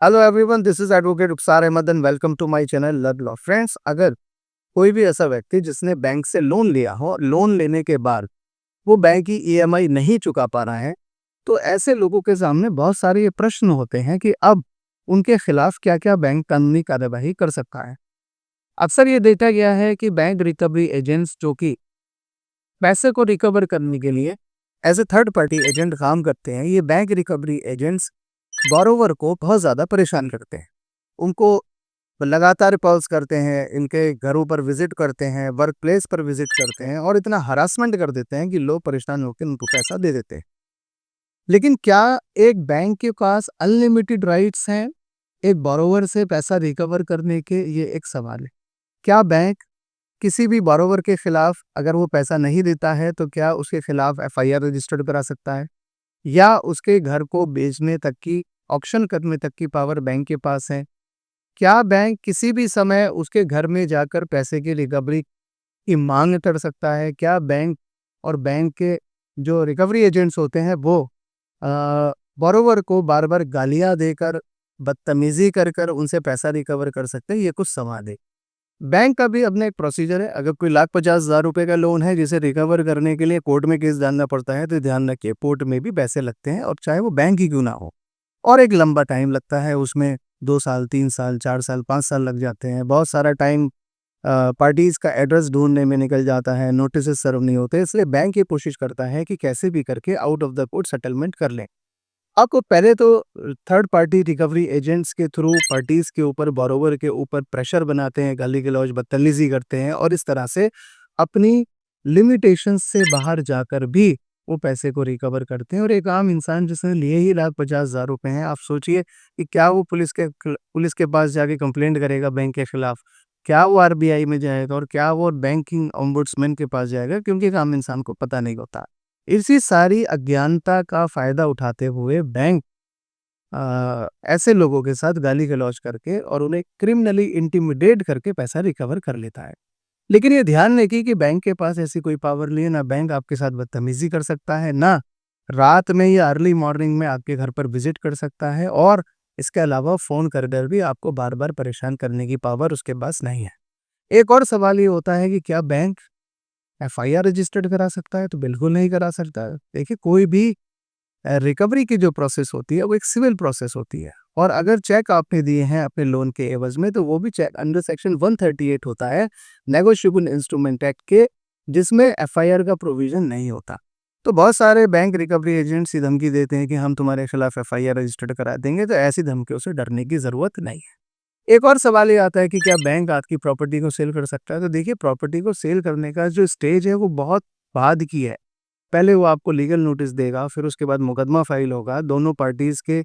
Hello everyone, this is advocate Rukhsar Ahmed and welcome to my channel learn law. Friends, अगर कोई भी ऐसा व्यक्ति जिसने बैंक से लोन लिया हो और लोन लेने के बाद वो बैंक की ईएमआई नहीं चुका पा रहा है, तो ऐसे लोगों के सामने बहुत सारे ये प्रश्न होते हैं कि अब उनके खिलाफ क्या-क्या बैंक कानूनी कार्यवाही कर सकता है। अक्सर ये देखा गया है कि बैंक रिकवरी एजेंट्स जो कि पैसे को रिकवर करने के लिए as a third party agent काम करते हैं, ये बैंक रिकवरी एजेंट्स बोरोवर को बहुत ज़्यादा परेशान करते हैं। उनको लगातार कॉल्स करते हैं, इनके घरों पर विजिट करते हैं, वर्क प्लेस पर विजिट करते हैं और इतना हरासमेंट कर देते हैं कि लोग परेशान होकर उनको पैसा दे देते हैं। लेकिन क्या एक बैंक के पास अनलिमिटेड राइट्स हैं एक बोरोवर से पैसा रिकवर करने के? ये एक सवाल है। क्या बैंक किसी भी बोरोवर के खिलाफ अगर वो पैसा नहीं देता है तो क्या उसके खिलाफ एफआईआर रजिस्टर्ड करा सकता है, या उसके घर को बेचने तक की, ऑक्शन करने तक की पावर बैंक के पास है? क्या बैंक किसी भी समय उसके घर में जाकर पैसे की रिकवरी की मांग कर सकता है? क्या बैंक और बैंक के जो रिकवरी एजेंट्स होते हैं वो बोरोवर को बार-बार गालियाँ देकर, बदतमीज़ी कर कर उनसे पैसा रिकवर कर सकते हैं? ये कुछ सवाल है। बैंक का भी अपना एक प्रोसीजर है। अगर कोई ₹50,000 का लोन है जिसे रिकवर करने के लिए कोर्ट में केस डालना पड़ता है, तो ध्यान रखिए कोर्ट में भी पैसे लगते हैं, और चाहे वो बैंक ही क्यों ना हो। और एक लंबा टाइम लगता है उसमें, 2 साल, 3 साल, 4 साल, 5 साल लग जाते हैं। बहुत सारा टाइम पार्टीज़ का एड्रेस ढूँढने में निकल जाता है, नोटिसेस सर्व नहीं होते, इसलिए बैंक ये कोशिश करता है कि कैसे भी करके out of the court settlement कर लें। आपको पहले तो थर्ड पार्टी रिकवरी एजेंट्स के थ्रू पार्टीज़ के ऊपर, बोरोवर के ऊपर प्रेशर बनाते हैं, गाली-गलौज, बदतमीज़ी करते हैं और इस तरह से अपनी लिमिटेशंस से बाहर जाकर भी वो पैसे को रिकवर करते हैं। और एक आम इंसान जिसने लिए ही ₹50,000 हैं, आप सोचिए कि क्या वो पुलिस के पास जाके कंप्लेंट करेगा बैंक के खिलाफ? क्या वो आरबीआई में जाएगा और क्या वो बैंकिंग ओम्बुड्समैन के पास जाएगा? क्योंकि एक आम इंसान को पता नहीं होता। इसी सारी अज्ञानता का फ़ायदा उठाते हुए बैंक ऐसे लोगों के साथ गाली-गलौज करके और उन्हें क्रिमिनली इंटिमिडेट करके पैसा रिकवर कर लेता है। लेकिन ये ध्यान रखिए कि बैंक के पास ऐसी कोई पावर नहीं है, ना बैंक आपके साथ बदतमीज़ी कर सकता है, ना रात में या अर्ली मॉर्निंग में आपके घर पर विज़िट कर सकता है, और इसके अलावा फ़ोन कर कर भी आपको बार-बार परेशान करने की पावर उसके पास नहीं है। एक और सवाल ये होता है कि क्या बैंक एफआईआर रजिस्टर्ड करा सकता है? तो बिल्कुल नहीं करा सकता है। देखिए, कोई भी रिकवरी की जो प्रोसेस होती है वो एक सिविल प्रोसेस होती है, और अगर चेक आपने दिए हैं अपने लोन के एवज में, तो वो भी चेक अंडर सेक्शन 138 होता है नेगोशिएबल इंस्ट्रूमेंट एक्ट के, जिसमें एफआईआर का प्रोविजन नहीं होता। तो बहुत सारे बैंक रिकवरी एजेंट्स ये धमकी देते हैं कि हम तुम्हारे खिलाफ एफआईआर रजिस्टर्ड करा देंगे, तो ऐसी धमकियों से डरने की जरूरत नहीं है। एक और सवाल ये आता है कि क्या बैंक आपकी प्रॉपर्टी को सेल कर सकता है? तो देखिए, प्रॉपर्टी को सेल करने का जो स्टेज है वो बहुत बाद की है। पहले वो आपको लीगल नोटिस देगा, फिर उसके बाद मुकदमा फाइल होगा, दोनों पार्टीज़ के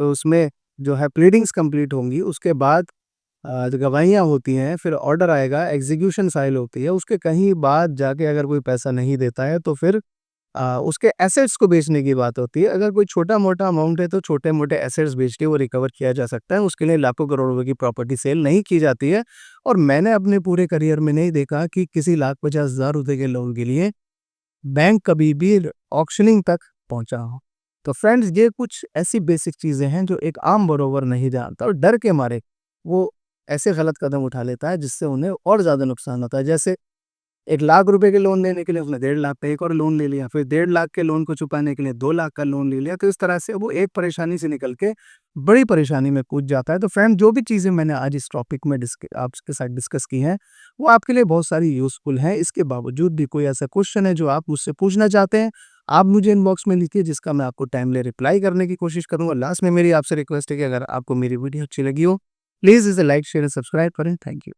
उसमें जो है प्लीडिंग्स कंप्लीट होंगी, उसके बाद गवाहियाँ होती हैं, फिर ऑर्डर आएगा, एग्ज़ीक्यूशन फाइल होती है, उसके कहीं बाद जाके अगर कोई पैसा नहीं देता है तो फिर उसके एसेट्स को बेचने की बात होती है। अगर कोई छोटा-मोटा अमाउंट है तो छोटे-मोटे एसेट्स बेच के वो रिकवर किया जा सकता है, उसके लिए लाखों करोड़ रुपए की प्रॉपर्टी सेल नहीं की जाती है। और मैंने अपने पूरे करियर में नहीं देखा कि किसी ₹50,000 के लोन के लिए बैंक कभी भी ऑक्शनिंग तक पहुंचा हो। तो फ्रेंड्स, ये कुछ ऐसी बेसिक चीज़ें हैं जो एक आम बरोबर नहीं जानता, और डर के मारे वो ऐसे गलत कदम उठा लेता है जिससे उन्हें और ज़्यादा नुकसान होता है। जैसे ₹1,00,000 के लोन लेने के लिए उसने 1.5 लाख का एक और लोन ले लिया, फिर 1.5 लाख के लोन को चुकाने के लिए 2 लाख का लोन ले लिया, तो इस तरह से वो एक परेशानी से निकल के बड़ी परेशानी में कूद जाता है। तो फ्रेंड, जो भी चीज़ें मैंने आज इस टॉपिक में आपके साथ डिस्कस की हैं, वो आपके लिए बहुत सारी यूज़फुल हैं। इसके बावजूद भी कोई ऐसा क्वेश्चन है जो आप मुझसे पूछना चाहते हैं, आप मुझे इनबॉक्स में लिखिए, जिसका मैं आपको टाइमली रिप्लाई करने की कोशिश करूँगा। लास्ट में मेरी आपसे रिक्वेस्ट है कि अगर आपको मेरी वीडियो अच्छी लगी हो, प्लीज़ इसे लाइक, शेयर एंड सब्सक्राइब करें। Thank you.